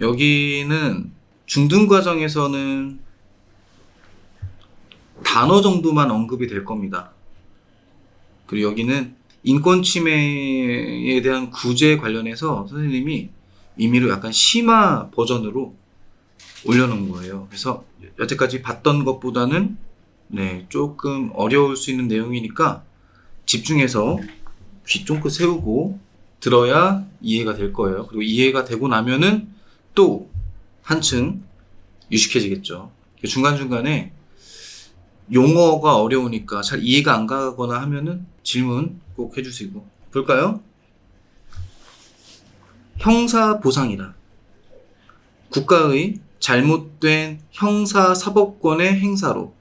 여기는 중등 과정에서는 단어 정도만 언급이 될 겁니다. 그리고 여기는 인권 침해에 대한 구제 관련해서 선생님이 임의로 약간 심화 버전으로 올려놓은 거예요. 그래서 여태까지 봤던 것보다는 조금 어려울 수 있는 내용이니까 집중해서 귀 쫑긋 세우고 들어야 이해가 될 거예요. 그리고 이해가 되고 나면은 또 한층 유식해지겠죠. 중간중간에 용어가 어려우니까 잘 이해가 안 가거나 하면은 질문 꼭 해주시고. 볼까요? 형사보상이란 국가의 잘못된 형사사법권의 행사로.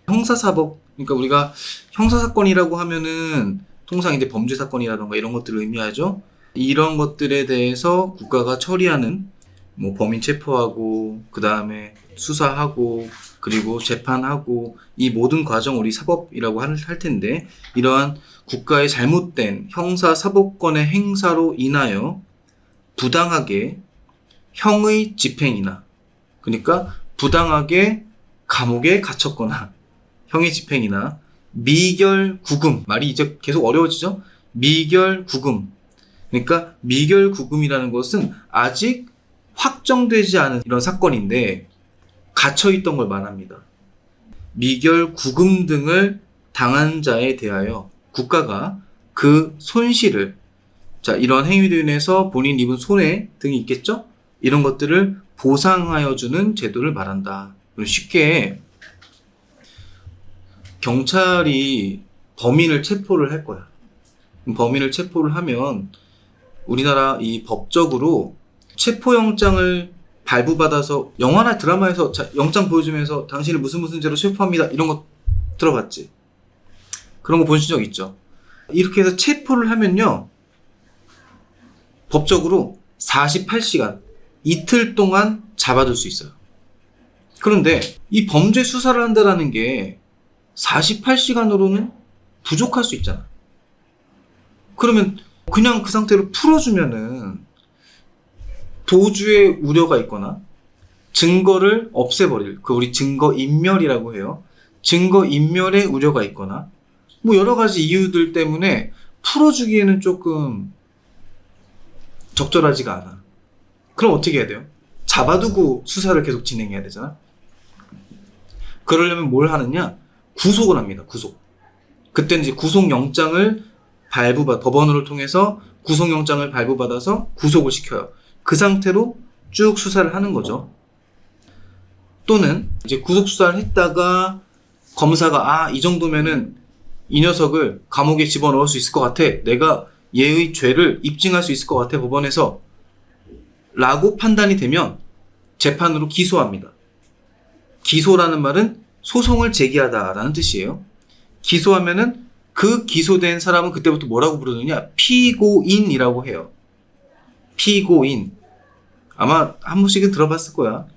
형사사법, 그러니까 우리가 형사사건이라고 하면은 통상 이제 범죄사건이라던가 이런 것들을 의미하죠. 이런 것들에 대해서 국가가 처리하는 뭐 범인 체포하고 그 다음에 수사하고 그리고 재판하고 이 모든 과정 우리 사법이라고 할 텐데, 이러한 국가의 잘못된 형사사법권의 행사로 인하여 부당하게 형의 집행이나, 그러니까 부당하게 감옥에 갇혔거나 형의 집행이나 미결구금, 말이 이제 계속 어려워지죠. 미결구금, 그러니까 미결구금이라는 것은 아직 확정되지 않은 이런 사건인데 갇혀있던 걸 말합니다. 미결구금 등을 당한 자에 대하여 국가가 그 손실을, 자, 이런 행위로 인해서 본인 입은 손해 등이 있겠죠? 이런 것들을 보상하여 주는 제도를 말한다. 쉽게 경찰이 범인을 체포를 할 거야. 범인을 체포를 하면 우리나라 이 법적으로 체포영장을 발부받아서 영화나 드라마에서 영장 보여주면서 당신을 무슨 죄로 체포합니다, 이런 거 들어봤지? 그런 거 보신 적 있죠? 이렇게 해서 체포를 하면요, 법적으로 48시간, 이틀 동안 잡아둘 수 있어요. 그런데 이 범죄 수사를 한다는 게 48시간으로는 부족할 수 있잖아. 그러면 그냥 그 상태로 풀어주면은 도주의 우려가 있거나 증거를 없애버릴, 그 우리 증거인멸이라고 해요. 증거인멸의 우려가 있거나 뭐 여러 가지 이유들 때문에 풀어주기에는 조금 적절하지가 않아. 그럼 어떻게 해야 돼요? 잡아두고 수사를 계속 진행해야 되잖아. 그러려면 뭘 하느냐? 구속을 합니다. 구속. 그때는 이제 구속영장을 법원을 통해서 구속영장을 발부받아서 구속을 시켜요. 그 상태로 쭉 수사를 하는 거죠. 또는 이제 구속 수사를 했다가 검사가 이 정도면은 이 녀석을 감옥에 집어넣을 수 있을 것 같아, 내가 얘의 죄를 입증할 수 있을 것 같아, 법원에서 라고 판단이 되면 재판으로 기소합니다. 기소라는 말은 소송을 제기하다라는 뜻이에요. 기소하면은 그 기소된 사람은 그때부터 뭐라고 부르느냐? 피고인이라고 해요. 피고인. 아마 한 번씩은 들어봤을 거야.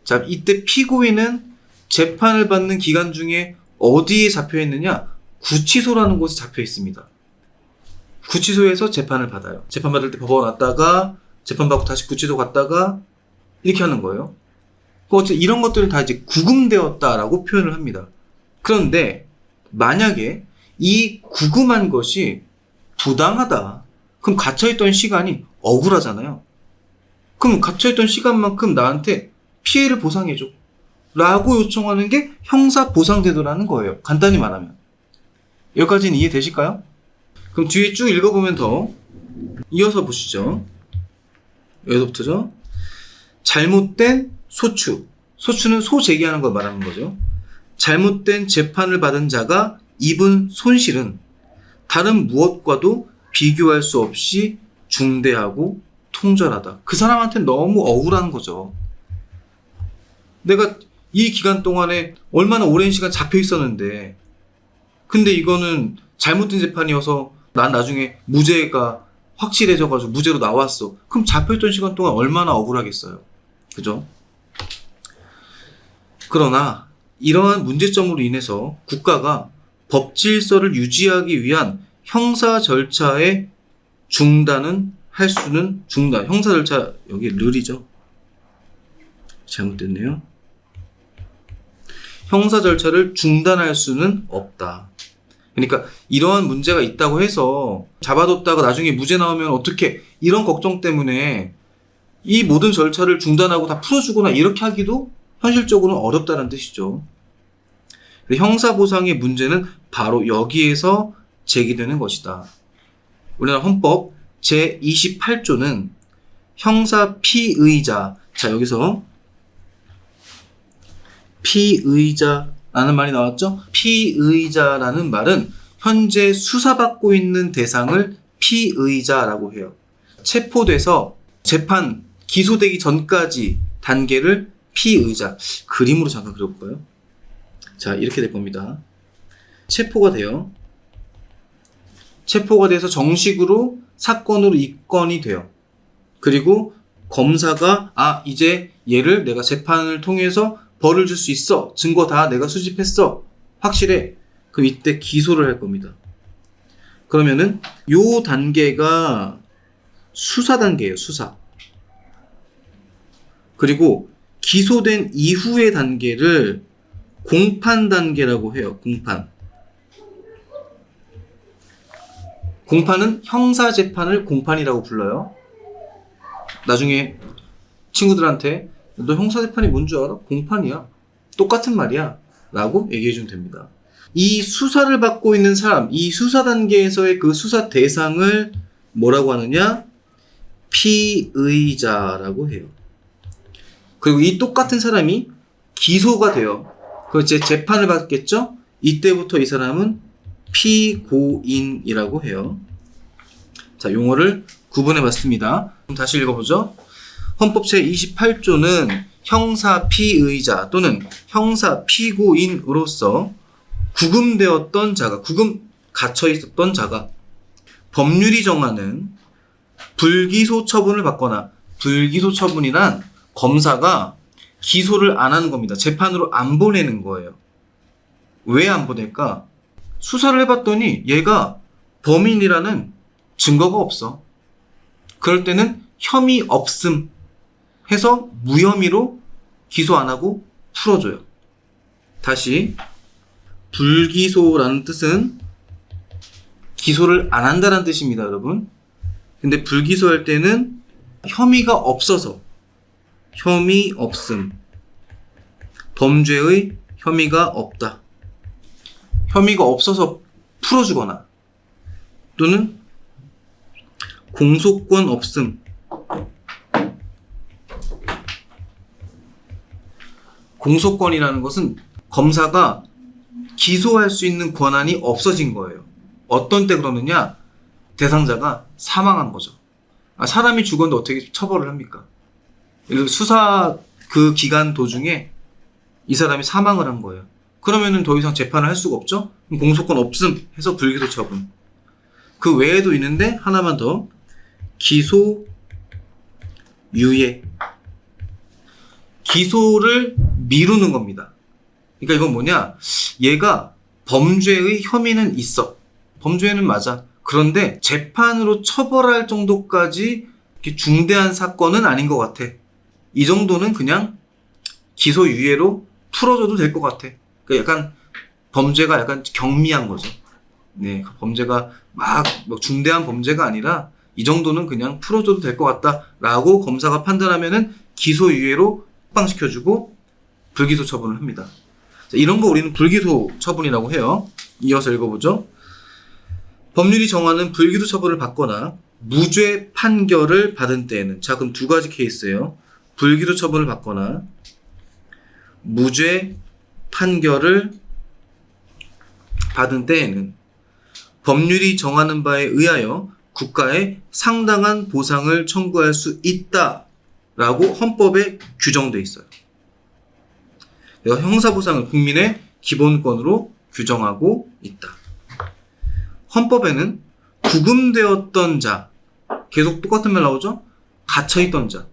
자, 이때 피고인은 재판을 받는 기간 중에 어디에 잡혀 있느냐? 구치소라는 곳에 잡혀 있습니다. 구치소에서 재판을 받아요. 재판 받을 때 법원 왔다가 재판받고 다시 구치소 갔다가 이렇게 하는 거예요. 이런 것들은 다 이제 구금되었다라고 표현을 합니다. 그런데 만약에 이 구금한 것이 부당하다, 그럼 갇혀있던 시간이 억울하잖아요. 그럼 갇혀있던 시간만큼 나한테 피해를 보상해줘 라고 요청하는 게 형사보상제도라는 거예요. 간단히 말하면. 여기까지는 이해되실까요? 그럼 뒤에 쭉 읽어보면 더 이어서 보시죠. 여기서부터죠. 잘못된 소추. 소추는 소제기하는 걸 말하는 거죠. 잘못된 재판을 받은 자가 입은 손실은 다른 무엇과도 비교할 수 없이 중대하고 통절하다. 그 사람한테는 너무 억울한 거죠. 내가 이 기간 동안에 얼마나 오랜 시간 잡혀 있었는데, 근데 이거는 잘못된 재판이어서 난 나중에 무죄가 확실해져가지고 무죄로 나왔어. 그럼 잡혀있던 시간 동안 얼마나 억울하겠어요. 그죠? 그러나 이러한 문제점으로 인해서 국가가 법 질서를 유지하기 위한 형사 절차의 중단은 할 수는, 형사 절차, 여기 르이죠. 잘못됐네요. 형사 절차를 중단할 수는 없다. 그러니까 이러한 문제가 있다고 해서 잡아뒀다가 나중에 무죄 나오면 어떻게, 이런 걱정 때문에 이 모든 절차를 중단하고 다 풀어주거나 이렇게 하기도 현실적으로는 어렵다는 뜻이죠. 형사보상의 문제는 바로 여기에서 제기되는 것이다. 우리나라 헌법 제28조는 형사 피의자, 자 여기서 피의자라는 말이 나왔죠? 피의자라는 말은 현재 수사받고 있는 대상을 피의자라고 해요. 체포돼서 재판, 기소되기 전까지 단계를 피의자. 그림으로 잠깐 그려볼까요? 자, 이렇게 될 겁니다. 체포가 돼요. 체포가 돼서 정식으로 사건으로 입건이 돼요. 그리고 검사가 이제 얘를 내가 재판을 통해서 벌을 줄 수 있어. 증거 다 내가 수집했어. 확실해. 그럼 이때 기소를 할 겁니다. 그러면은 요 단계가 수사 단계예요. 수사. 그리고 기소된 이후의 단계를 공판 단계라고 해요. 공판. 공판은 형사재판을 공판이라고 불러요. 나중에 친구들한테 너 형사재판이 뭔 줄 알아? 공판이야. 똑같은 말이야. 라고 얘기해주면 됩니다. 이 수사를 받고 있는 사람, 이 수사 단계에서의 그 수사 대상을 뭐라고 하느냐? 피의자라고 해요. 그리고 이 똑같은 사람이 기소가 돼요. 그럼 이제 재판을 받겠죠? 이때부터 이 사람은 피고인이라고 해요. 자, 용어를 구분해 봤습니다. 그럼 다시 읽어보죠. 헌법 제28조는 형사 피의자 또는 형사 피고인으로서 구금되었던 자가, 구금 갇혀 있었던 자가 법률이 정하는 불기소 처분을 받거나, 불기소 처분이란 검사가 기소를 안 하는 겁니다. 재판으로 안 보내는 거예요. 왜 안 보낼까? 수사를 해봤더니 얘가 범인이라는 증거가 없어. 그럴 때는 혐의 없음 해서 무혐의로 기소 안 하고 풀어줘요. 다시, 불기소라는 뜻은 기소를 안 한다는 뜻입니다, 여러분. 근데 불기소할 때는 혐의가 없어서, 혐의 없음, 범죄의 혐의가 없다, 혐의가 없어서 풀어주거나, 또는 공소권 없음, 공소권이라는 것은 검사가 기소할 수 있는 권한이 없어진 거예요. 어떤 때 그러느냐? 대상자가 사망한 거죠. 사람이 죽었는데 어떻게 처벌을 합니까? 수사 그 기간 도중에 이 사람이 사망을 한 거예요. 그러면은 더 이상 재판을 할 수가 없죠? 공소권 없음 해서 불기소 처분. 그 외에도 있는데 하나만 더. 기소 유예. 기소를 미루는 겁니다. 그러니까 이건 뭐냐? 얘가 범죄의 혐의는 있어. 범죄는 맞아. 그런데 재판으로 처벌할 정도까지 이렇게 중대한 사건은 아닌 것 같아. 이 정도는 그냥 기소유예로 풀어줘도 될 것 같아. 그러니까 약간 범죄가 약간 경미한 거죠. 네, 범죄가 막 중대한 범죄가 아니라 이 정도는 그냥 풀어줘도 될 것 같다라고 검사가 판단하면은 기소유예로 확방시켜주고 불기소 처분을 합니다. 자, 이런 거 우리는 불기소 처분이라고 해요. 이어서 읽어보죠. 법률이 정하는 불기소 처분을 받거나 무죄 판결을 받은 때에는, 자 그럼 두 가지 케이스예요. 불기소 처분을 받거나 무죄 판결을 받은 때에는 법률이 정하는 바에 의하여 국가에 상당한 보상을 청구할 수 있다라고 헌법에 규정돼 있어요. 형사보상은 국민의 기본권으로 규정하고 있다. 헌법에는 구금되었던 자, 계속 똑같은 말 나오죠? 갇혀있던 자,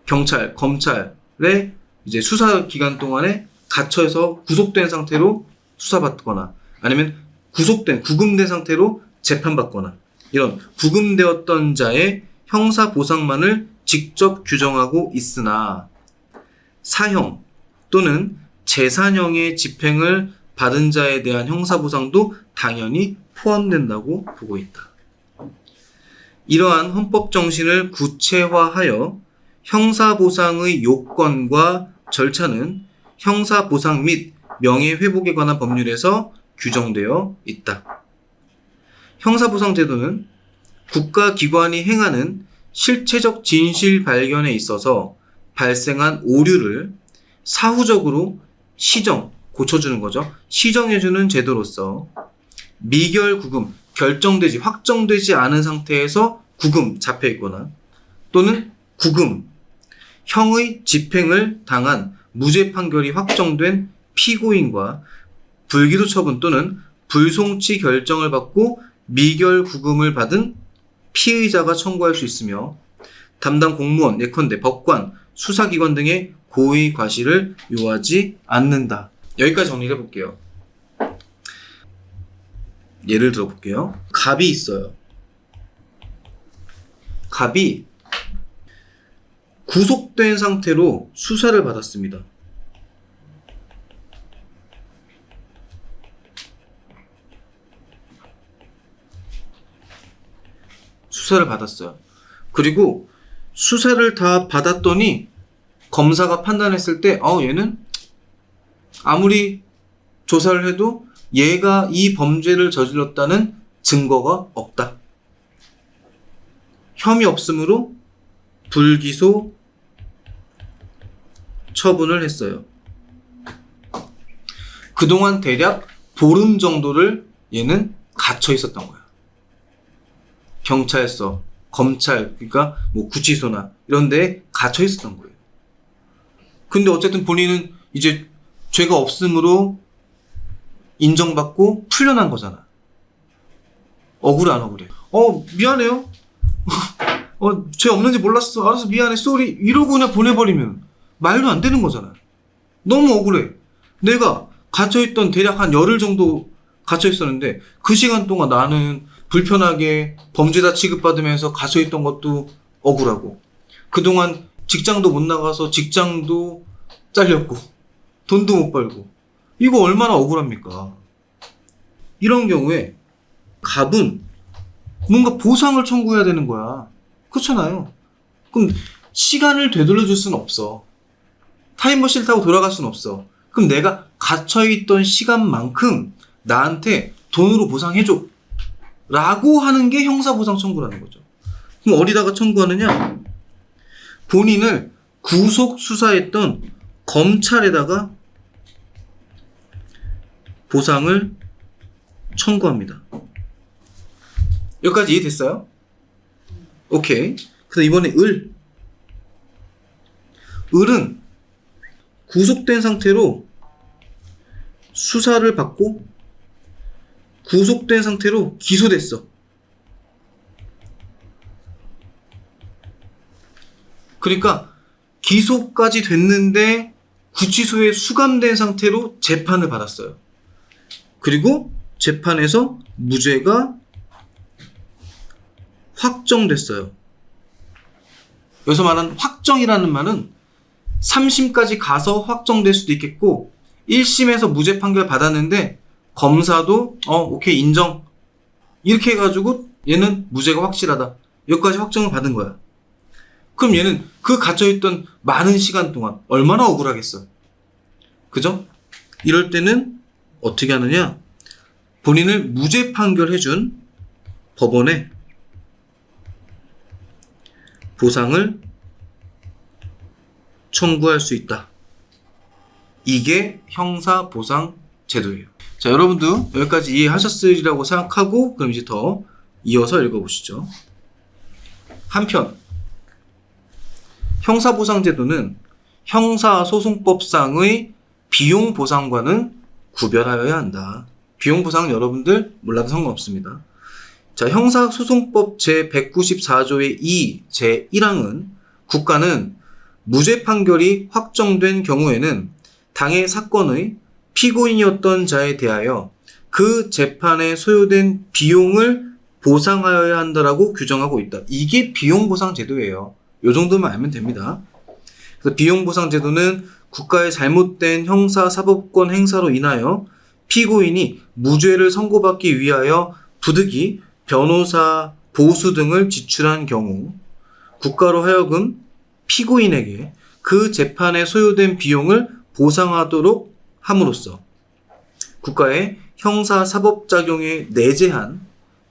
경찰, 검찰의 이제 수사 기간 동안에 갇혀서 구속된 상태로 수사받거나, 아니면 구금된 상태로 재판받거나, 이런 구금되었던 자의 형사보상만을 직접 규정하고 있으나, 사형 또는 재산형의 집행을 받은 자에 대한 형사보상도 당연히 포함된다고 보고 있다. 이러한 헌법 정신을 구체화하여 형사보상의 요건과 절차는 형사보상 및 명예회복에 관한 법률에서 규정되어 있다. 형사보상제도는 국가기관이 행하는 실체적 진실 발견에 있어서 발생한 오류를 사후적으로 고쳐주는 거죠. 시정해주는 제도로서 미결구금, 확정되지 않은 상태에서 구금 잡혀있거나 또는 구금, 형의 집행을 당한 무죄 판결이 확정된 피고인과 불기소 처분 또는 불송치 결정을 받고 미결구금을 받은 피의자가 청구할 수 있으며 담당 공무원, 예컨대 법관, 수사기관 등의 고의 과실을 요하지 않는다. 여기까지 정리를 해볼게요. 예를 들어볼게요. 갑이 있어요. 갑이 구속된 상태로 수사를 받았습니다. 수사를 받았어요. 그리고 수사를 다 받았더니 검사가 판단했을 때 얘는 아무리 조사를 해도 얘가 이 범죄를 저질렀다는 증거가 없다. 혐의 없으므로 불기소 처분을 했어요. 그동안 대략 보름 정도를 얘는 갇혀 있었던 거야. 경찰서, 검찰, 그러니까 뭐 구치소나 이런 데에 갇혀 있었던 거예요. 근데 어쨌든 본인은 이제 죄가 없으므로 인정받고 풀려난 거잖아. 억울해 안 억울해? 미안해요. 죄 없는지 몰랐어. 알았어, 미안해, 쏘리 이러고 그냥 보내버리면 말도 안 되는 거잖아. 너무 억울해. 내가 갇혀있던 대략 한 열흘 정도 갇혀있었는데 그 시간 동안 나는 불편하게 범죄자 취급받으면서 갇혀있던 것도 억울하고 그동안 직장도 못 나가서 직장도 잘렸고 돈도 못 벌고 이거 얼마나 억울합니까? 이런 경우에 갑은 뭔가 보상을 청구해야 되는 거야. 그렇잖아요. 그럼 시간을 되돌려줄 수는 없어. 타임머신 타고 돌아갈 수는 없어. 그럼 내가 갇혀있던 시간만큼 나한테 돈으로 보상해줘 라고 하는 게 형사보상 청구라는 거죠. 그럼 어디다가 청구하느냐? 본인을 구속 수사했던 검찰에다가 보상을 청구합니다. 여기까지 이해됐어요? 오케이. 그래서 이번에 을은 구속된 상태로 수사를 받고 구속된 상태로 기소됐어. 그러니까 기소까지 됐는데 구치소에 수감된 상태로 재판을 받았어요. 그리고 재판에서 무죄가 확정됐어요. 여기서 말하는 확정이라는 말은 3심까지 가서 확정될 수도 있겠고 1심에서 무죄 판결 받았는데 검사도 오케이 인정 이렇게 해가지고 얘는 무죄가 확실하다. 여기까지 확정을 받은 거야. 그럼 얘는 그 갇혀있던 많은 시간 동안 얼마나 억울하겠어. 그죠? 이럴 때는 어떻게 하느냐? 본인을 무죄 판결해준 법원에 보상을 청구할 수 있다. 이게 형사보상 제도예요. 자, 여러분도 여기까지 이해하셨으리라고 생각하고 그럼 이제 더 이어서 읽어보시죠. 한편 형사보상제도는 형사소송법상의 비용보상과는 구별하여야 한다. 비용보상은 여러분들 몰라도 상관없습니다. 자, 형사소송법 제194조의 2 제1항은 국가는 무죄 판결이 확정된 경우에는 당해 사건의 피고인이었던 자에 대하여 그 재판에 소요된 비용을 보상하여야 한다라고 규정하고 있다. 이게 비용보상 제도예요. 요 정도만 알면 됩니다. 그래서 비용보상 제도는 국가의 잘못된 형사사법권 행사로 인하여 피고인이 무죄를 선고받기 위하여 부득이 변호사, 보수 등을 지출한 경우 국가로 하여금 피고인에게 그 재판에 소요된 비용을 보상하도록 함으로써 국가의 형사사법작용에 내재한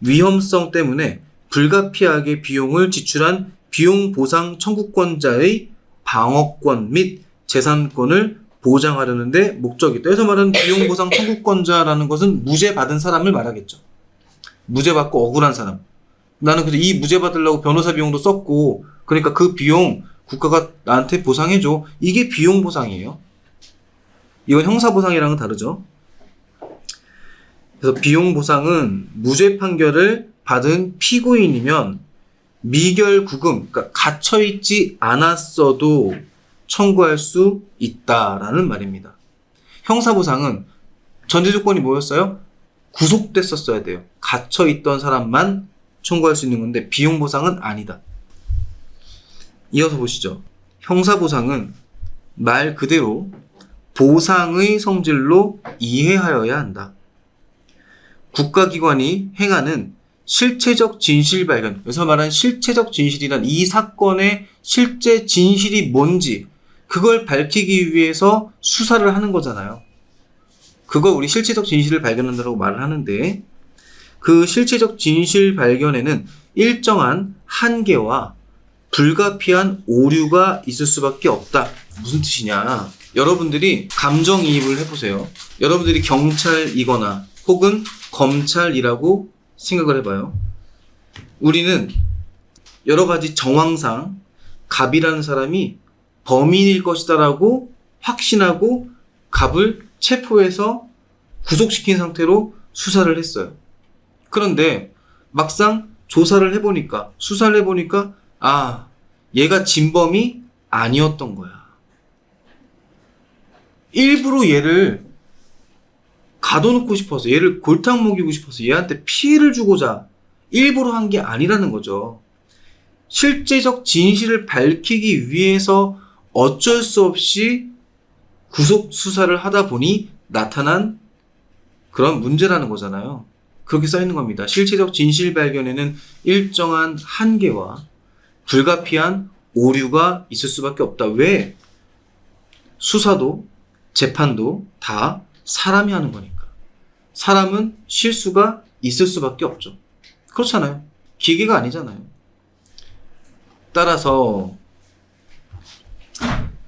위험성 때문에 불가피하게 비용을 지출한 비용보상 청구권자의 방어권 및 재산권을 보장하려는데 목적이다. 여기서 말하는 비용보상 청구권자라는 것은 무죄 받은 사람을 말하겠죠. 무죄 받고 억울한 사람. 나는 그래서 이 무죄 받으려고 변호사 비용도 썼고, 그러니까 그 비용 국가가 나한테 보상해줘. 이게 비용보상이에요. 이건 형사보상이랑은 다르죠. 그래서 비용보상은 무죄 판결을 받은 피고인이면 미결구금, 그러니까 갇혀있지 않았어도 청구할 수 있다라는 말입니다. 형사보상은 전제조건이 뭐였어요? 구속됐었어야 돼요. 갇혀있던 사람만 청구할 수 있는 건데 비용보상은 아니다. 이어서 보시죠. 형사보상은 말 그대로 보상의 성질로 이해하여야 한다. 국가기관이 행하는 실체적 진실 발견, 여기서 말하는 실체적 진실이란 이 사건의 실제 진실이 뭔지 그걸 밝히기 위해서 수사를 하는 거잖아요. 그거 우리 실체적 진실을 발견한다고 말을 하는데, 그 실체적 진실 발견에는 일정한 한계와 불가피한 오류가 있을 수밖에 없다. 무슨 뜻이냐? 여러분들이 감정이입을 해보세요. 여러분들이 경찰이거나 혹은 검찰이라고 생각을 해봐요. 우리는 여러 가지 정황상 갑이라는 사람이 범인일 것이다라고 확신하고 갑을 체포해서 구속시킨 상태로 수사를 했어요. 그런데 막상 조사를 해보니까, 수사를 해보니까 아, 얘가 진범이 아니었던 거야. 일부러 얘를 가둬놓고 싶어서, 얘를 골탕 먹이고 싶어서 얘한테 피해를 주고자 일부러 한 게 아니라는 거죠. 실제적 진실을 밝히기 위해서 어쩔 수 없이 구속 수사를 하다 보니 나타난 그런 문제라는 거잖아요. 그렇게 써 있는 겁니다. 실체적 진실 발견에는 일정한 한계와 불가피한 오류가 있을 수밖에 없다. 왜? 수사도 재판도 다 사람이 하는 거니까. 사람은 실수가 있을 수밖에 없죠. 그렇잖아요. 기계가 아니잖아요. 따라서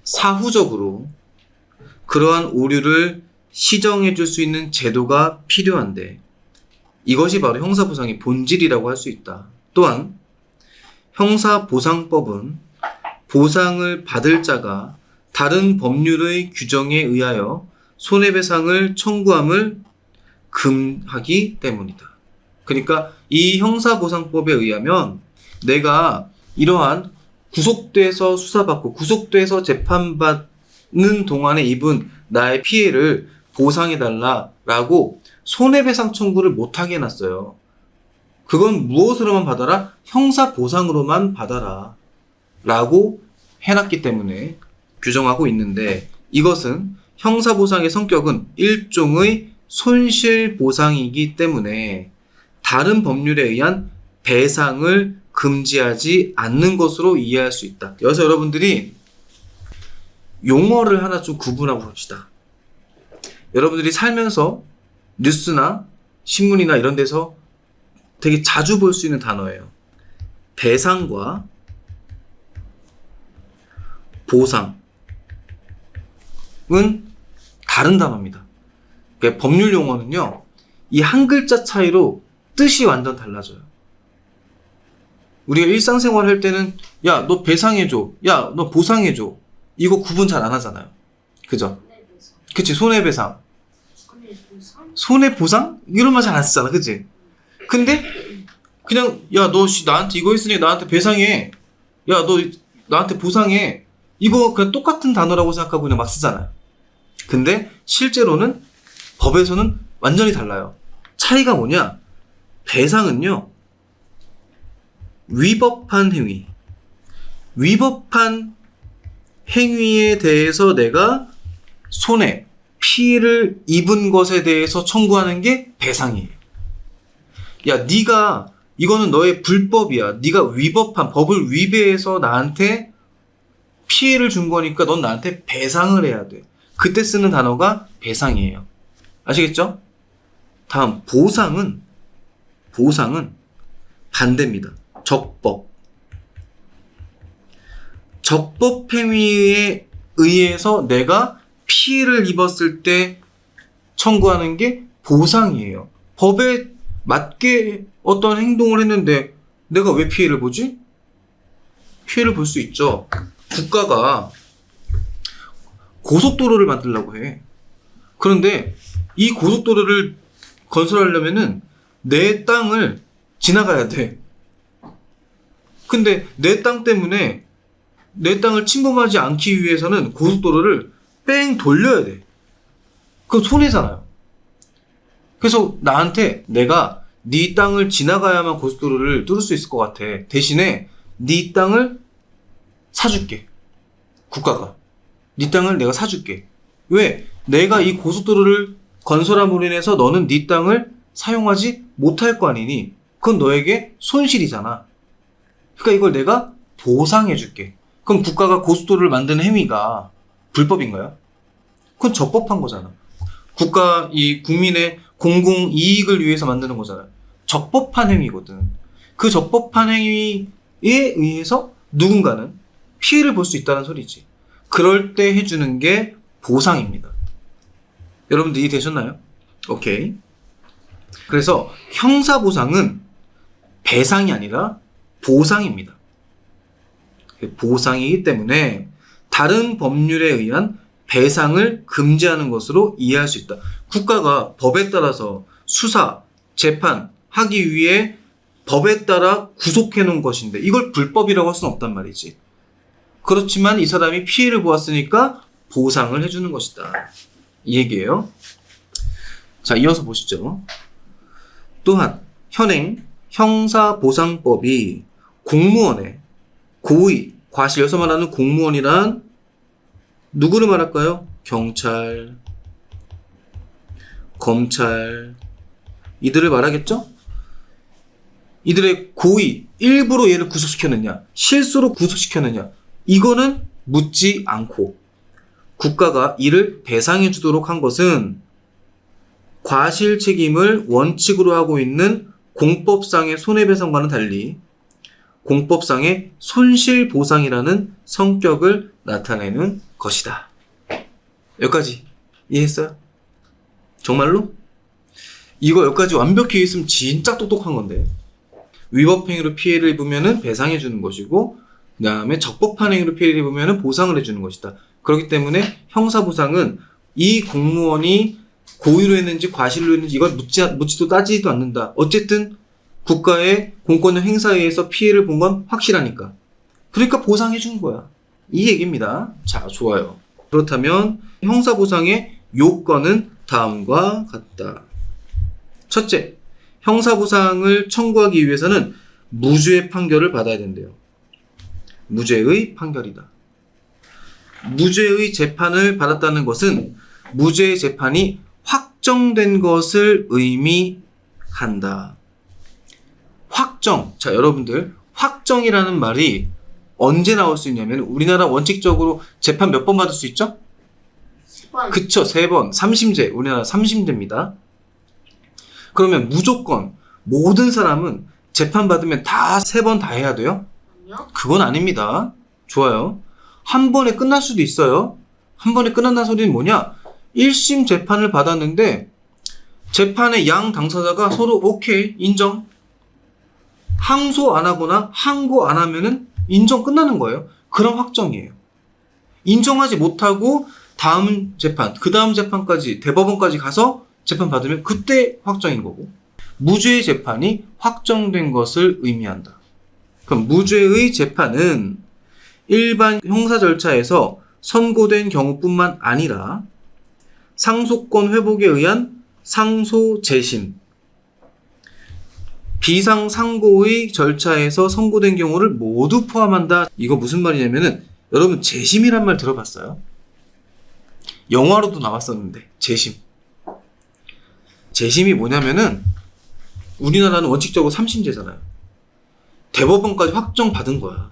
사후적으로 그러한 오류를 시정해 줄 수 있는 제도가 필요한데, 이것이 바로 형사보상의 본질이라고 할 수 있다. 또한 형사보상법은 보상을 받을 자가 다른 법률의 규정에 의하여 손해배상을 청구함을 금하기 때문이다. 그러니까 이 형사보상법에 의하면 내가 이러한 구속돼서 수사받고 구속돼서 재판받는 동안에 입은 나의 피해를 보상해달라라고 손해배상 청구를 못하게 해놨어요. 그건 무엇으로만 받아라? 형사보상으로만 받아라 라고 해놨기 때문에 규정하고 있는데, 이것은 형사보상의 성격은 일종의 손실보상이기 때문에 다른 법률에 의한 배상을 금지하지 않는 것으로 이해할 수 있다. 여기서 여러분들이 용어를 하나 좀 구분하고 봅시다. 여러분들이 살면서 뉴스나 신문이나 이런 데서 되게 자주 볼 수 있는 단어예요. 배상과 보상은 다른 단어입니다. 그러니까 법률 용어는요, 이 한 글자 차이로 뜻이 완전 달라져요. 우리가 일상생활 할 때는 야, 너 배상해줘, 야, 너 보상해줘, 이거 구분 잘 안 하잖아요. 그죠? 그치, 손해배상. 손해보상? 이런 말 잘 안 쓰잖아. 그치? 근데 그냥 야, 너 나한테 이거 했으니 나한테 배상해, 야, 너 나한테 보상해, 이거 그냥 똑같은 단어라고 생각하고 그냥 막 쓰잖아요. 근데 실제로는 법에서는 완전히 달라요. 차이가 뭐냐? 배상은요, 위법한 행위, 위법한 행위에 대해서 내가 손해, 피해를 입은 것에 대해서 청구하는 게 배상이에요. 야, 네가 이거는 너의 불법이야. 네가 위법한 법을 위배해서 나한테 피해를 준 거니까 넌 나한테 배상을 해야 돼. 그때 쓰는 단어가 배상이에요. 아시겠죠? 다음 보상은 반대입니다. 적법. 적법 행위에 의해서 내가 피해를 입었을 때 청구하는 게 보상이에요. 법에 맞게 어떤 행동을 했는데 내가 왜 피해를 보지? 피해를 볼 수 있죠. 국가가 고속도로를 만들려고 해. 그런데 이 고속도로를 건설하려면은 내 땅을 지나가야 돼. 근데 내 땅 때문에 내 땅을 침범하지 않기 위해서는 고속도로를 뺑 돌려야 돼. 그건 손해잖아요. 그래서 나한테 내가 네 땅을 지나가야만 고속도로를 뚫을 수 있을 것 같아. 대신에 네 땅을 사줄게. 국가가. 네 땅을 내가 사줄게. 왜? 내가 이 고속도로를 건설함으로 인해서 너는 네 땅을 사용하지 못할 거 아니니? 그건 너에게 손실이잖아. 그러니까 이걸 내가 보상해줄게. 그럼 국가가 고속도로를 만드는 행위가 불법인가요? 그건 적법한 거잖아. 국가, 이 국민의 공공 이익을 위해서 만드는 거잖아요. 적법한 행위거든. 그 적법한 행위에 의해서 누군가는 피해를 볼 수 있다는 소리지. 그럴 때 해주는 게 보상입니다. 여러분들 이해되셨나요? 오케이. 그래서 형사보상은 배상이 아니라 보상입니다. 보상이기 때문에 다른 법률에 의한 배상을 금지하는 것으로 이해할 수 있다. 국가가 법에 따라서 수사, 재판하기 위해 법에 따라 구속해 놓은 것인데 이걸 불법이라고 할 수는 없단 말이지. 그렇지만 이 사람이 피해를 보았으니까 보상을 해주는 것이다. 이 얘기예요. 자, 이어서 보시죠. 또한 현행 형사보상법이 공무원의 고의, 과실, 여기서 말하는 공무원이란 누구를 말할까요? 경찰, 검찰, 이들을 말하겠죠? 이들의 고의, 일부러 얘를 구속시켰느냐, 실수로 구속시켰느냐, 이거는 묻지 않고 국가가 이를 배상해 주도록 한 것은 과실 책임을 원칙으로 하고 있는 공법상의 손해배상과는 달리 공법상의 손실보상이라는 성격을 나타내는 것이다. 여기까지 이해했어요? 정말로? 이거 여기까지 완벽히 이해했으면 진짜 똑똑한 건데. 위법행위로 피해를 입으면 배상해 주는 것이고 그 다음에 적법한 행위로 피해를 입으면 보상을 해주는 것이다. 그렇기 때문에 형사보상은 이 공무원이 고의로 했는지 과실로 했는지 이걸 묻지도 따지지도 않는다. 어쨌든 국가의 공권력 행사에 의해서 피해를 본 건 확실하니까. 그러니까 보상해 준 거야. 이 얘기입니다. 자, 좋아요. 그렇다면 형사보상의 요건은 다음과 같다. 첫째, 형사보상을 청구하기 위해서는 무죄의 판결을 받아야 된대요. 무죄의 판결이다. 무죄의 재판을 받았다는 것은 무죄의 재판이 확정된 것을 의미한다. 확정. 자, 여러분들, 확정이라는 말이 언제 나올 수 있냐면 우리나라 원칙적으로 재판 몇 번 받을 수 있죠? 10번. 그쵸, 3번. 3심제. 우리나라 3심제입니다. 그러면 무조건 모든 사람은 재판 받으면 다 3번 다 해야 돼요? 아니요. 그건 아닙니다. 좋아요. 한 번에 끝날 수도 있어요. 한 번에 끝난다는 소리는 뭐냐? 1심 재판을 받았는데 재판의 양 당사자가 서로 오케이, 인정. 항소 안 하거나 항고 안 하면은 인정 끝나는 거예요. 그럼 확정이에요. 인정하지 못하고 다음 재판, 그 다음 재판까지 대법원까지 가서 재판 받으면 그때 확정인 거고, 무죄의 재판이 확정된 것을 의미한다. 그럼 무죄의 재판은 일반 형사 절차에서 선고된 경우뿐만 아니라 상소권 회복에 의한 상소 재심, 비상상고의 절차에서 선고된 경우를 모두 포함한다. 이거 무슨 말이냐면은 여러분 재심이란 말 들어봤어요? 영화로도 나왔었는데 재심. 재심이 뭐냐면은 우리나라는 원칙적으로 3심제잖아요. 대법원까지 확정받은 거야.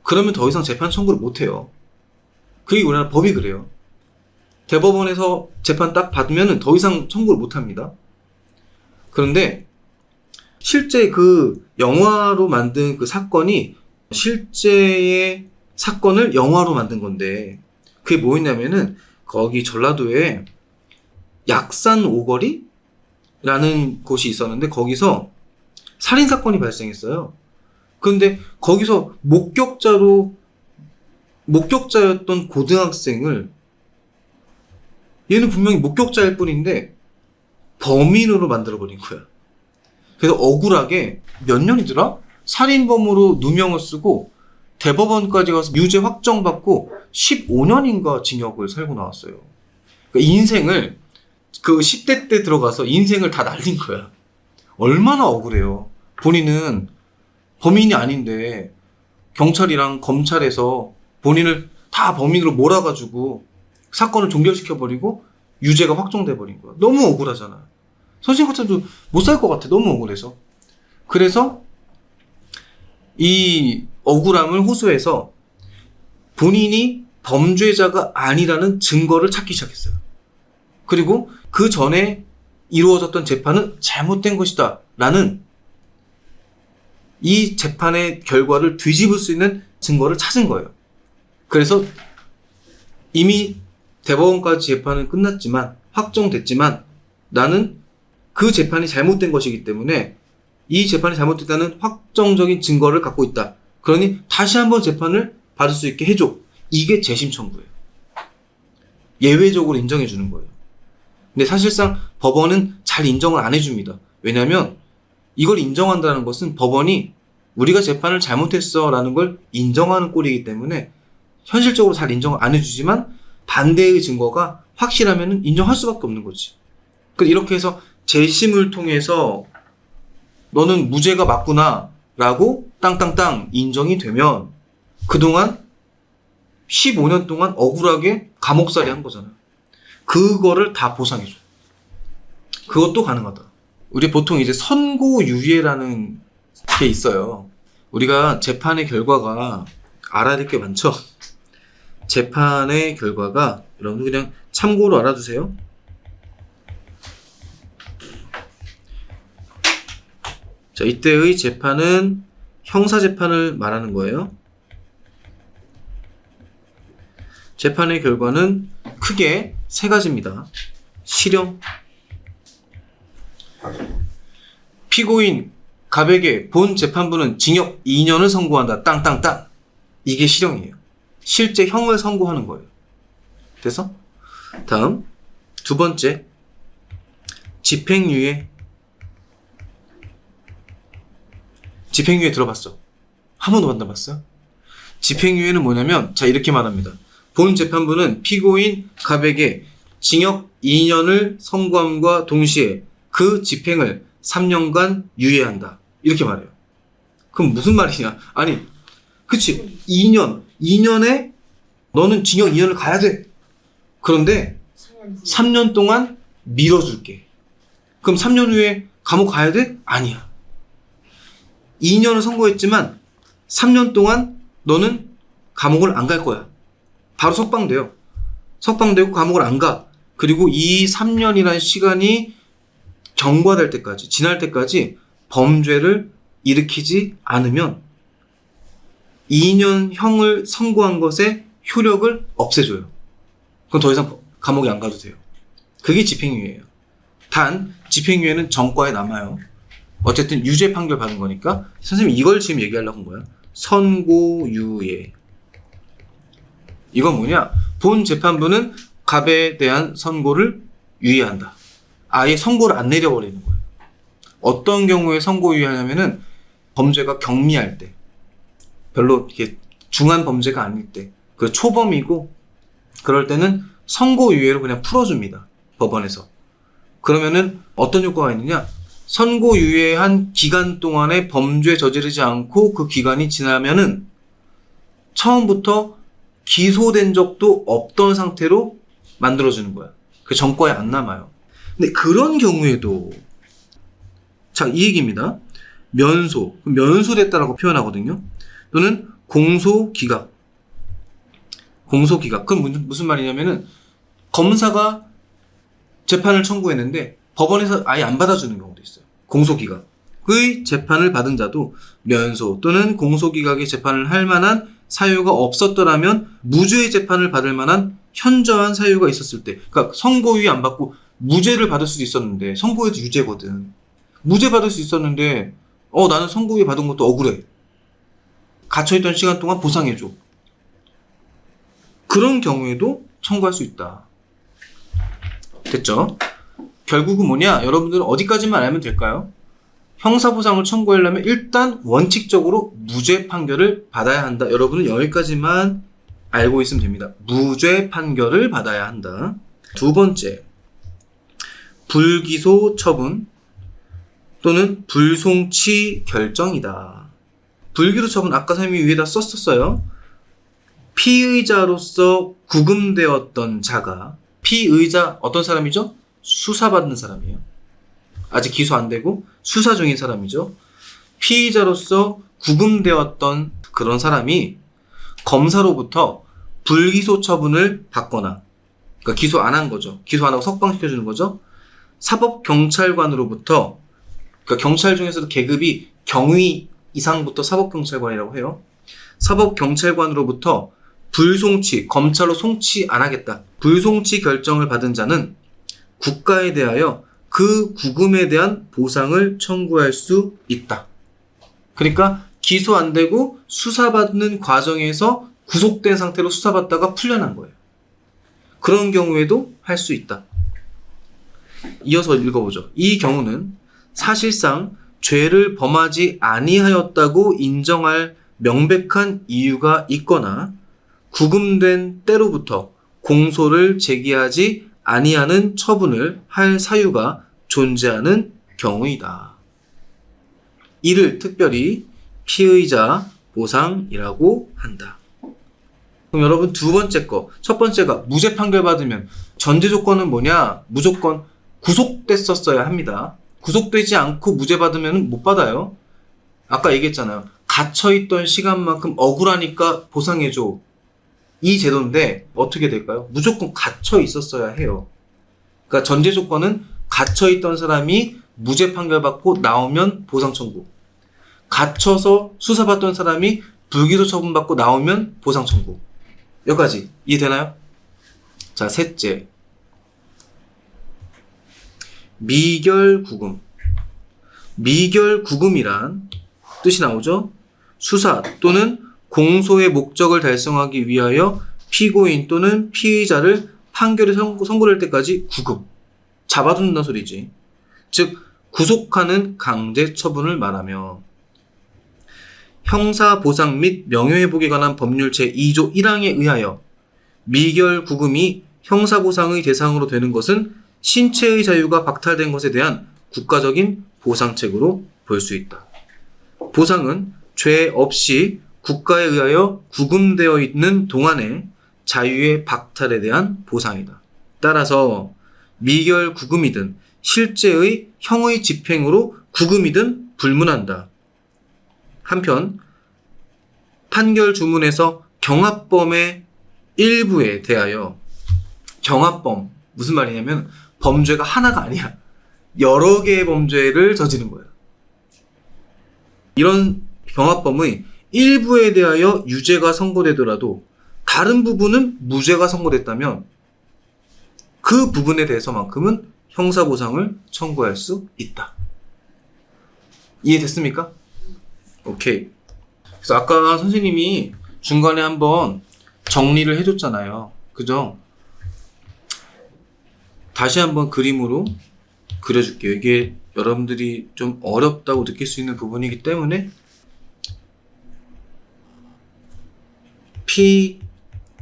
그러면 더 이상 재판 청구를 못해요. 그게 우리나라 법이 그래요. 대법원에서 재판 딱 받으면 더 이상 청구를 못합니다. 그런데 실제 그 영화로 만든 그 사건이 실제의 사건을 영화로 만든 건데, 그게 뭐였냐면은 거기 전라도에 약산 오거리라는 곳이 있었는데 거기서 살인사건이 발생했어요. 그런데 거기서 목격자였던 고등학생을, 얘는 분명히 목격자일 뿐인데 범인으로 만들어버린 거야. 그래서 억울하게 몇 년이더라? 살인범으로 누명을 쓰고 대법원까지 가서 유죄 확정받고 15년인가 징역을 살고 나왔어요. 그러니까 인생을, 그 10대 때 들어가서 인생을 다 날린 거야. 얼마나 억울해요. 본인은 범인이 아닌데 경찰이랑 검찰에서 본인을 다 범인으로 몰아가지고 사건을 종결시켜버리고 유죄가 확정돼버린 거야. 너무 억울하잖아. 선생님 같아도 못 살 것 같아. 너무 억울해서. 그래서 이 억울함을 호소해서 본인이 범죄자가 아니라는 증거를 찾기 시작했어요. 그리고 그 전에 이루어졌던 재판은 잘못된 것이다 라는 이 재판의 결과를 뒤집을 수 있는 증거를 찾은 거예요. 그래서 이미 대법원까지 재판은 끝났지만, 확정됐지만 나는 그 재판이 잘못된 것이기 때문에 이 재판이 잘못됐다는 확정적인 증거를 갖고 있다. 그러니 다시 한번 재판을 받을 수 있게 해줘. 이게 재심 청구예요. 예외적으로 인정해 주는 거예요. 근데 사실상 법원은 잘 인정을 안 해줍니다. 왜냐하면 이걸 인정한다는 것은 법원이 우리가 재판을 잘못했어 라는 걸 인정하는 꼴이기 때문에 현실적으로 잘 인정을 안 해주지만 반대의 증거가 확실하면 인정할 수밖에 없는 거지. 그래서 이렇게 해서 재심을 통해서 너는 무죄가 맞구나 라고 땅땅땅 인정이 되면 그동안 15년 동안 억울하게 감옥살이 한 거잖아요. 그거를 다 보상해줘. 그것도 가능하다. 우리 보통 이제 선고유예라는 게 있어요. 우리가 재판의 결과가 알아야 될 게 많죠. 재판의 결과가 여러분들 그냥 참고로 알아두세요. 자, 이때의 재판은 형사재판을 말하는 거예요. 재판의 결과는 크게 세 가지입니다. 실형, 피고인 갑에게 본 재판부는 징역 2년을 선고한다. 땅땅땅. 이게 실형이에요. 실제 형을 선고하는 거예요. 그래서 다음 두 번째, 집행유예. 집행유예 들어봤어? 한 번도 만나봤어요? 집행유예는 뭐냐면, 자, 이렇게 말합니다. 본 재판부는 피고인 갑에게 징역 2년을 선고함과 동시에 그 집행을 3년간 유예한다. 이렇게 말해요. 그럼 무슨 말이냐? 아니, 그치. 2년에 너는 징역 2년을 가야 돼. 그런데 3년 동안 밀어줄게. 그럼 3년 후에 감옥 가야 돼? 아니야. 2년을 선고했지만 3년 동안 너는 감옥을 안 갈 거야. 바로 석방돼요. 석방되고 감옥을 안 가. 그리고 이 3년이라는 시간이 경과될 때까지, 지날 때까지 범죄를 일으키지 않으면 2년형을 선고한 것의 효력을 없애줘요. 그럼 더 이상 감옥에 안 가도 돼요. 그게 집행유예예요. 단 집행유예는 전과에 남아요. 어쨌든 유죄 판결 받은 거니까. 선생님 이걸 지금 얘기하려고 한 거야. 선고유예. 이건 뭐냐? 본 재판부는 갑에 대한 선고를 유예한다. 아예 선고를 안 내려버리는 거예요. 어떤 경우에 선고유예하냐면은 범죄가 경미할 때, 별로 이렇게 중한 범죄가 아닐 때, 그 초범이고 그럴 때는 선고유예로 그냥 풀어줍니다. 법원에서. 그러면은 어떤 효과가 있느냐? 선고유예한 기간 동안에 범죄 저지르지 않고 그 기간이 지나면은 처음부터 기소된 적도 없던 상태로 만들어주는 거야. 그 전과에 안 남아요. 근데 그런 경우에도 자, 이 얘기입니다. 면소됐다라고 표현하거든요. 또는 공소기각. 그건 무슨 말이냐면은 검사가 재판을 청구했는데 법원에서 아예 안 받아주는 경우도 있어요. 공소기각의 재판을 받은 자도 면소 또는 공소기각의 재판을 할 만한 사유가 없었더라면 무죄의 재판을 받을 만한 현저한 사유가 있었을 때, 그러니까 선고유예 안 받고 무죄를 받을 수도 있었는데, 선고유예도 유죄거든. 무죄 받을 수 있었는데 나는 선고유예 받은 것도 억울해. 갇혀있던 시간 동안 보상해줘. 그런 경우에도 청구할 수 있다. 됐죠? 결국은 뭐냐? 여러분들은 어디까지만 알면 될까요? 형사보상을 청구하려면 일단 원칙적으로 무죄 판결을 받아야 한다. 여러분은 여기까지만 알고 있으면 됩니다. 무죄 판결을 받아야 한다. 두 번째, 불기소 처분 또는 불송치 결정이다. 불기소 처분 아까 선생님이 위에다 썼었어요. 피의자로서 구금되었던 자가, 피의자 어떤 사람이죠? 수사받는 사람이에요. 아직 기소 안 되고 수사 중인 사람이죠. 피의자로서 구금되었던 그런 사람이 검사로부터 불기소 처분을 받거나, 그러니까 기소 안 한 거죠. 기소 안 하고 석방시켜주는 거죠. 사법경찰관으로부터, 그러니까 경찰 중에서도 계급이 경위 이상부터 사법경찰관이라고 해요. 사법경찰관으로부터 불송치, 검찰로 송치 안 하겠다. 불송치 결정을 받은 자는 국가에 대하여 그 구금에 대한 보상을 청구할 수 있다. 그러니까 기소 안 되고 수사받는 과정에서 구속된 상태로 수사받다가 풀려난 거예요. 그런 경우에도 할 수 있다. 이어서 읽어보죠. 이 경우는 사실상 죄를 범하지 아니하였다고 인정할 명백한 이유가 있거나 구금된 때로부터 공소를 제기하지 아니하는 처분을 할 사유가 존재하는 경우이다. 이를 특별히 피의자 보상이라고 한다. 그럼 여러분 두 번째 거, 첫 번째가 무죄 판결 받으면 전제 조건은 뭐냐? 무조건 구속됐었어야 합니다. 구속되지 않고 무죄 받으면 못 받아요. 아까 얘기했잖아요. 갇혀있던 시간만큼 억울하니까 보상해줘. 이 제도인데 어떻게 될까요? 무조건 갇혀 있었어야 해요. 그러니까 전제 조건은 갇혀있던 사람이 무죄 판결 받고 나오면 보상 청구. 갇혀서 수사받던 사람이 불기소 처분 받고 나오면 보상 청구. 여기까지 이해되나요? 자, 셋째. 미결구금. 미결구금이란 뜻이 나오죠? 수사 또는 공소의 목적을 달성하기 위하여 피고인 또는 피의자를 판결이 선고될 때까지 구금, 잡아둔다는 소리지. 즉 구속하는 강제 처분을 말하며 형사보상 및 명예회복에 관한 법률 제2조 1항에 의하여 미결구금이 형사보상의 대상으로 되는 것은 신체의 자유가 박탈된 것에 대한 국가적인 보상책으로 볼 수 있다. 보상은 죄 없이 국가에 의하여 구금되어 있는 동안의 자유의 박탈에 대한 보상이다. 따라서 미결 구금이든 실제의 형의 집행으로 구금이든 불문한다. 한편 판결 주문에서 경합범의 일부에 대하여, 경합범 무슨 말이냐면 범죄가 하나가 아니야. 여러 개의 범죄를 저지른 거예요. 이런 경합범의 일부에 대하여 유죄가 선고되더라도 다른 부분은 무죄가 선고됐다면 그 부분에 대해서만큼은 형사보상을 청구할 수 있다. 이해됐습니까? 오케이. 그래서 아까 선생님이 중간에 한번 정리를 해줬잖아요. 그죠? 다시 한번 그림으로 그려줄게요. 이게 여러분들이 좀 어렵다고 느낄 수 있는 부분이기 때문에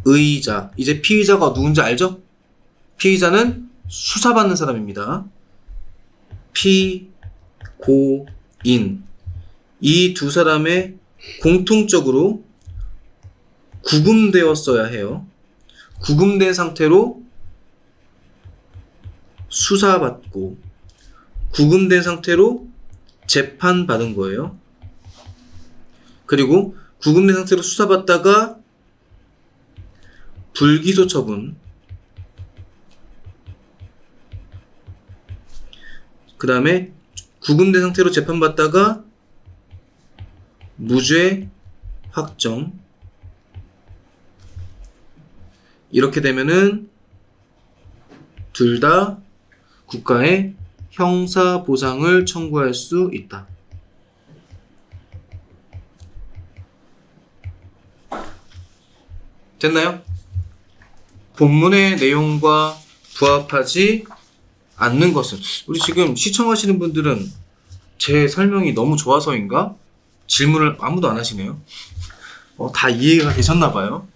피의자. 이제 피의자가 누군지 알죠? 피의자는 수사받는 사람입니다. 피고인. 이 두 사람의 공통적으로 구금되었어야 해요. 구금된 상태로 수사받고 구금된 상태로 재판받은 거예요. 그리고 구금된 상태로 수사받다가 불기소 처분, 그 다음에 구금된 상태로 재판받다가 무죄 확정. 이렇게 되면은 둘 다 국가에 형사보상을 청구할 수 있다. 됐나요? 본문의 내용과 부합하지 않는 것은, 우리 지금 시청하시는 분들은 제 설명이 너무 좋아서인가? 질문을 아무도 안 하시네요. 다 이해가 되셨나봐요.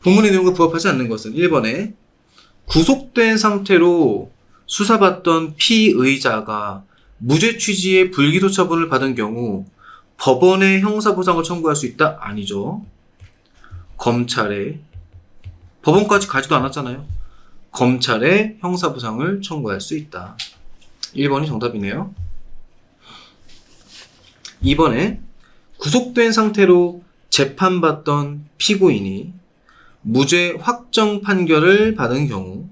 본문의 내용과 부합하지 않는 것은 1번에 구속된 상태로 수사받던 피의자가 무죄 취지의 불기소 처분을 받은 경우 법원에 형사보상을 청구할 수 있다? 아니죠. 검찰에, 법원까지 가지도 않았잖아요. 검찰에 형사보상을 청구할 수 있다. 1번이 정답이네요. 2번에 구속된 상태로 재판받던 피고인이 무죄 확정 판결을 받은 경우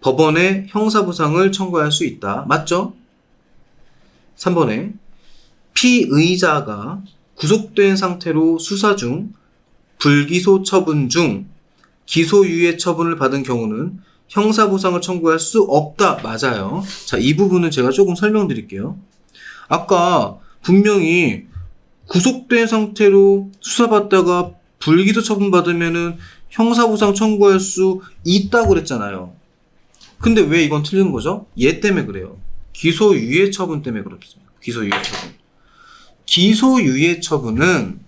법원에 형사보상을 청구할 수 있다. 맞죠? 3번에 피의자가 구속된 상태로 수사 중 불기소 처분 중 기소유예 처분을 받은 경우는 형사보상을 청구할 수 없다. 맞아요. 자, 이 부분은 제가 조금 설명드릴게요. 아까 분명히 구속된 상태로 수사받다가 불기소 처분받으면은 형사보상 청구할 수 있다고 그랬잖아요. 근데 왜 이건 틀린 거죠? 얘 때문에 그래요. 기소유예 처분 때문에 그렇습니다. 기소유예 처분. 기소유예 처분은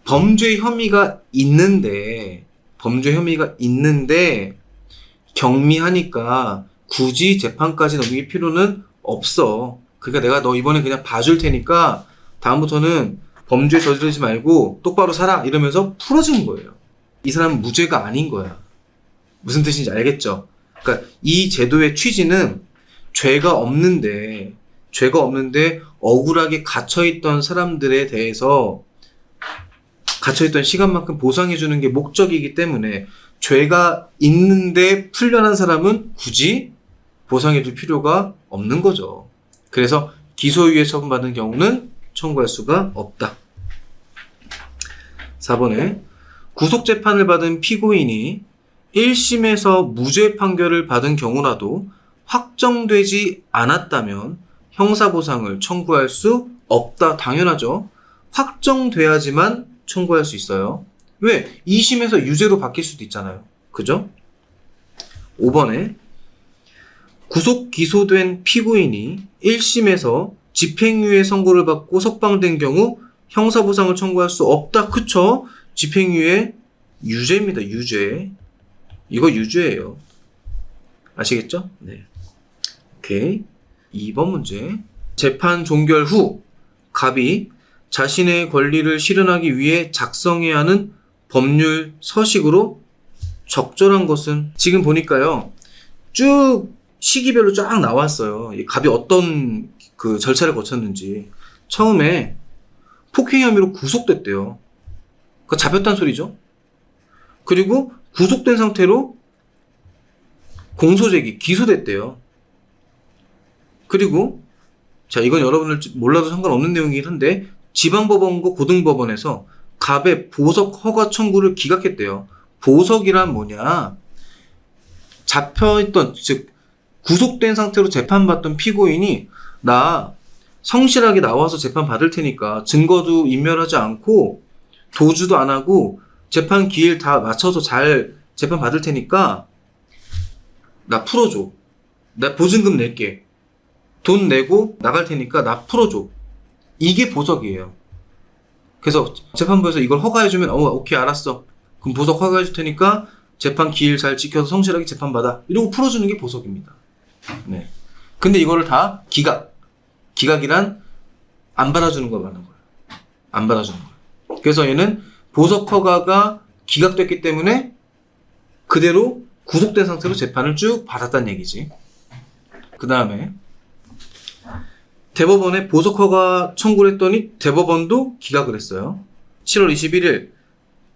범죄 혐의가 있는데 경미하니까 굳이 재판까지 넘길 필요는 없어. 그러니까 내가 너 이번에 그냥 봐줄 테니까 다음부터는 범죄 저지르지 말고 똑바로 살아 이러면서 풀어주는 거예요. 이 사람은 무죄가 아닌 거야. 무슨 뜻인지 알겠죠? 그러니까 이 제도의 취지는 죄가 없는데 억울하게 갇혀있던 사람들에 대해서 갇혀있던 시간만큼 보상해주는 게 목적이기 때문에 죄가 있는데 풀려난 사람은 굳이 보상해줄 필요가 없는 거죠. 그래서 기소유예 처분받은 경우는 청구할 수가 없다. 4번에 구속재판을 받은 피고인이 1심에서 무죄 판결을 받은 경우라도 확정되지 않았다면 형사보상을 청구할 수 없다. 당연하죠. 확정돼야지만 청구할 수 있어요. 왜? 2심에서 유죄로 바뀔 수도 있잖아요. 그죠? 5번에 구속 기소된 피고인이 1심에서 집행유예 선고를 받고 석방된 경우 형사보상을 청구할 수 없다. 그쵸? 집행유예 유죄입니다. 유죄. 이거 유죄예요. 아시겠죠? 네. 오케이. 2번 문제. 재판 종결 후 갑이 자신의 권리를 실현하기 위해 작성해야 하는 법률 서식으로 적절한 것은, 지금 보니까요, 쭉 시기별로 쫙 나왔어요. 이 갑이 어떤 그 절차를 거쳤는지. 처음에 폭행 혐의로 구속됐대요. 그러니까 잡혔단 소리죠. 그리고 구속된 상태로 공소제기, 기소됐대요. 그리고 자, 이건 여러분들 몰라도 상관없는 내용이긴 한데 지방법원과 고등법원에서 갑의 보석 허가 청구를 기각했대요. 보석이란 뭐냐? 잡혀있던, 즉 구속된 상태로 재판받던 피고인이 나 성실하게 나와서 재판 받을 테니까 증거도 인멸하지 않고 도주도 안 하고 재판 기일 다 맞춰서 잘 재판 받을 테니까 나 풀어줘. 나 보증금 낼게. 돈 내고 나갈 테니까 나 풀어줘. 이게 보석이에요. 그래서 재판부에서 이걸 허가해주면 오케이 알았어. 그럼 보석 허가해줄 테니까 재판 기일 잘 지켜서 성실하게 재판받아. 이러고 풀어주는 게 보석입니다. 네. 근데 이거를 다 기각이란 안 받아주는 거 말하는 거예요. 안 받아주는 거예요. 그래서 얘는 보석 허가가 기각됐기 때문에 그대로 구속된 상태로 재판을 쭉 받았다는 얘기지. 그 다음에 대법원에 보석 허가 청구를 했더니 대법원도 기각을 했어요. 7월 21일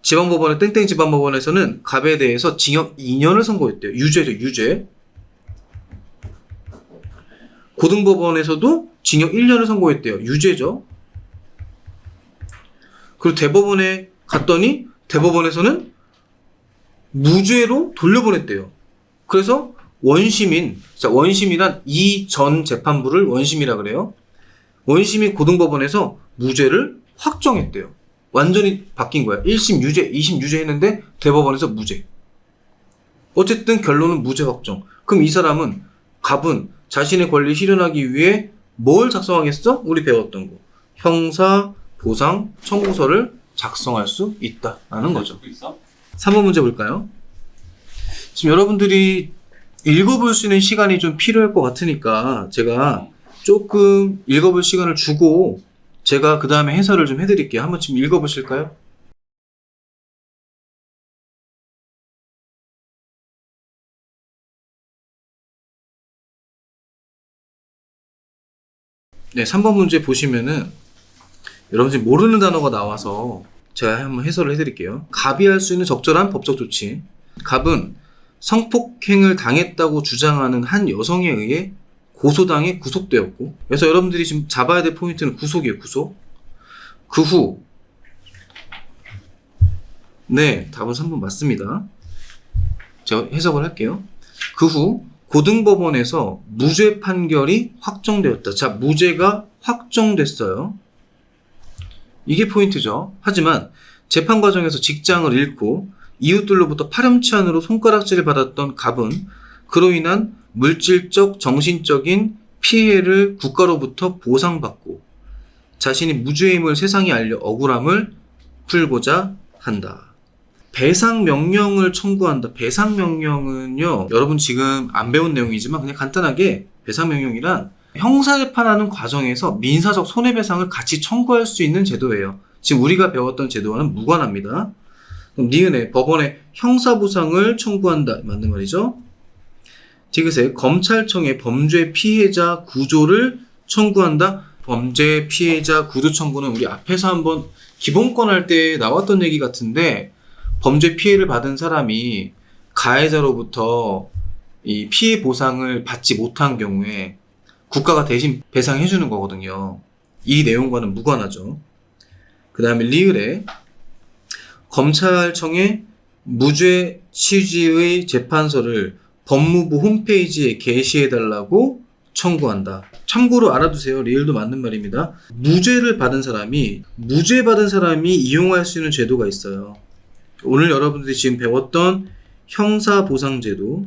지방법원의 땡땡 지방법원에서는 갑에 대해서 징역 2년을 선고했대요. 유죄죠, 유죄. 고등법원에서도 징역 1년을 선고했대요. 유죄죠. 그리고 대법원에 갔더니 대법원에서는 무죄로 돌려보냈대요. 그래서 원심인, 자, 원심이란 이 전 재판부를 원심이라 그래요. 원심인 고등법원에서 무죄를 확정했대요. 완전히 바뀐 거야. 1심 유죄, 2심 유죄 했는데 대법원에서 무죄. 어쨌든 결론은 무죄 확정. 그럼 이 사람은, 갑은 자신의 권리 실현하기 위해 뭘 작성하겠어? 우리 배웠던 거. 형사 보상 청구서를 작성할 수 있다라는 거죠. 3번 문제 볼까요? 지금 여러분들이 읽어볼 수 있는 시간이 좀 필요할 것 같으니까 제가 조금 읽어볼 시간을 주고 제가 그 다음에 해설을 좀 해드릴게요. 한번 지금 읽어보실까요? 네, 3번 문제 보시면은 여러분들이 모르는 단어가 나와서 제가 한번 해설을 해드릴게요. 갑이 할 수 있는 적절한 법적 조치. 갑은 성폭행을 당했다고 주장하는 한 여성에 의해 고소당해 구속되었고, 그래서 여러분들이 지금 잡아야 될 포인트는 구속이에요. 구속. 그 후, 네, 답은 3번 맞습니다. 제가 해석을 할게요. 그 후 고등법원에서 무죄 판결이 확정되었다. 자, 무죄가 확정됐어요. 이게 포인트죠. 하지만 재판 과정에서 직장을 잃고 이웃들로부터 파렴치한으로 손가락질을 받았던 갑은 그로 인한 물질적, 정신적인 피해를 국가로부터 보상받고 자신이 무죄임을 세상에 알려 억울함을 풀고자 한다. 배상 명령을 청구한다. 배상 명령은요, 여러분 지금 안 배운 내용이지만 그냥 간단하게 배상 명령이란 형사재판하는 과정에서 민사적 손해배상을 같이 청구할 수 있는 제도예요. 지금 우리가 배웠던 제도와는 무관합니다. 그럼 니은에 법원에 형사보상을 청구한다. 맞는 말이죠. 디귿에 검찰청에 범죄 피해자 구조를 청구한다. 범죄 피해자 구조 청구는 우리 앞에서 한번 기본권 할 때 나왔던 얘기 같은데, 범죄 피해를 받은 사람이 가해자로부터 이 피해 보상을 받지 못한 경우에 국가가 대신 배상해 주는 거거든요. 이 내용과는 무관하죠. 그 다음에 리을에 검찰청에 무죄 취지의 재판서를 법무부 홈페이지에 게시해달라고 청구한다. 참고로 알아두세요. 리을도 맞는 말입니다. 무죄 받은 사람이 이용할 수 있는 제도가 있어요. 오늘 여러분들이 지금 배웠던 형사보상제도,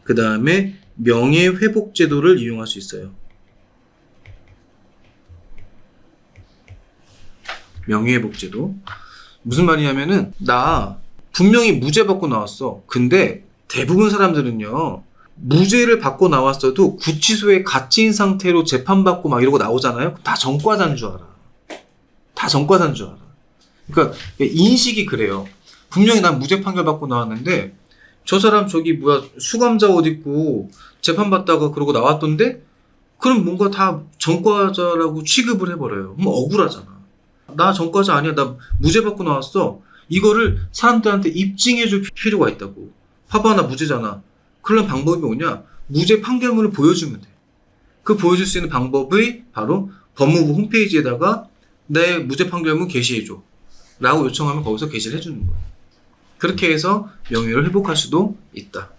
그 다음에 명예회복제도를 이용할 수 있어요. 명예회복제도. 무슨 말이냐면은, 나 분명히 무죄 받고 나왔어. 근데 대부분 사람들은요, 무죄를 받고 나왔어도 구치소에 갇힌 상태로 재판받고 막 이러고 나오잖아요. 다 전과자인 줄 알아. 다 전과자인 줄 알아. 그러니까 인식이 그래요. 분명히 난 무죄 판결 받고 나왔는데 저 사람 저기 뭐야 수감자 옷 입고 재판받다가 그러고 나왔던데, 그럼 뭔가 다 전과자라고 취급을 해버려요. 그럼 억울하잖아. 나 전과자 아니야. 나 무죄 받고 나왔어. 이거를 사람들한테 입증해줄 필요가 있다고. 봐봐, 나 무죄잖아. 그런 방법이 뭐냐? 무죄 판결문을 보여주면 돼. 그 보여줄 수 있는 방법이 바로 법무부 홈페이지에다가 내 무죄 판결문 게시해줘 라고 요청하면 거기서 게시를 해주는 거예요. 그렇게 해서 명예를 회복할 수도 있다.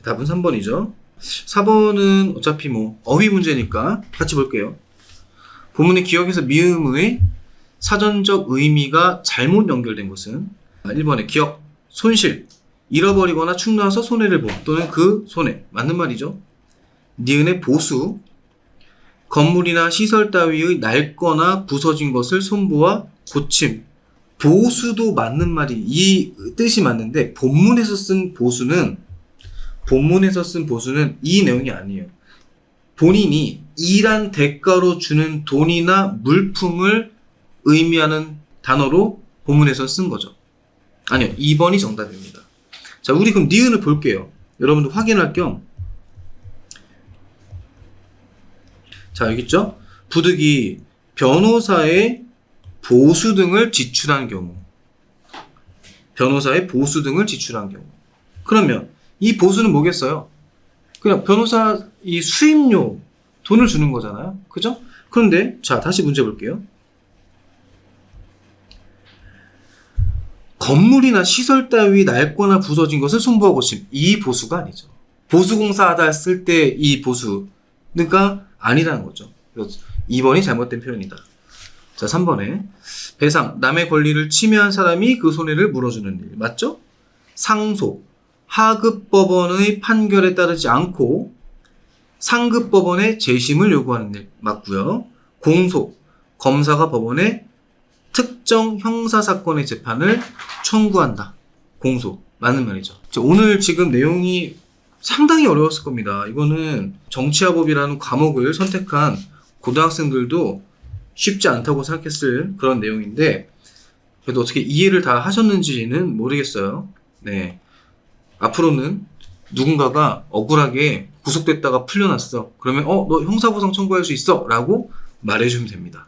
답은 3번이죠. 4번은 어차피 뭐 어휘 문제니까 같이 볼게요. 본문의 기억에서 미음의 사전적 의미가 잘못 연결된 것은 1번에 기억, 손실, 잃어버리거나 축나서 손해를 본 또는 그 손해. 맞는 말이죠. 니은의 보수, 건물이나 시설 따위의 낡거나 부서진 것을 손보아 고침. 보수도 맞는 말이, 이 뜻이 맞는데 본문에서 쓴 보수는 이 내용이 아니에요. 본인이 일한 대가로 주는 돈이나 물품을 의미하는 단어로 본문에서 쓴 거죠. 아니요, 2번이 정답입니다. 자, 우리 그럼 니은을 볼게요. 여러분들 확인할 겸. 자, 여기 있죠? 부득이 변호사의 보수 등을 지출한 경우. 변호사의 보수 등을 지출한 경우. 그러면 이 보수는 뭐겠어요? 그냥 변호사 이 수임료 돈을 주는 거잖아요. 그죠? 그런데 자, 다시 문제 볼게요. 건물이나 시설 따위 낡거나 부서진 것을 손보아 고침. 이 보수가 아니죠. 보수공사하다 했을 때 이 보수가 아니라는 거죠. 2번이 잘못된 표현이다. 자, 3번에 배상, 남의 권리를 침해한 사람이 그 손해를 물어주는 일. 맞죠? 상소, 하급법원의 판결에 따르지 않고 상급법원의 재심을 요구하는 일. 맞고요. 공소, 검사가 법원에 특정 형사사건의 재판을 청구한다. 공소. 맞는 말이죠. 자, 오늘 지금 내용이 상당히 어려웠을 겁니다. 이거는 정치화법이라는 과목을 선택한 고등학생들도 쉽지 않다고 생각했을 그런 내용인데, 그래도 어떻게 이해를 다 하셨는지는 모르겠어요. 네. 앞으로는 누군가가 억울하게 구속됐다가 풀려났어. 그러면 너 형사보상 청구할 수 있어 라고 말해주면 됩니다.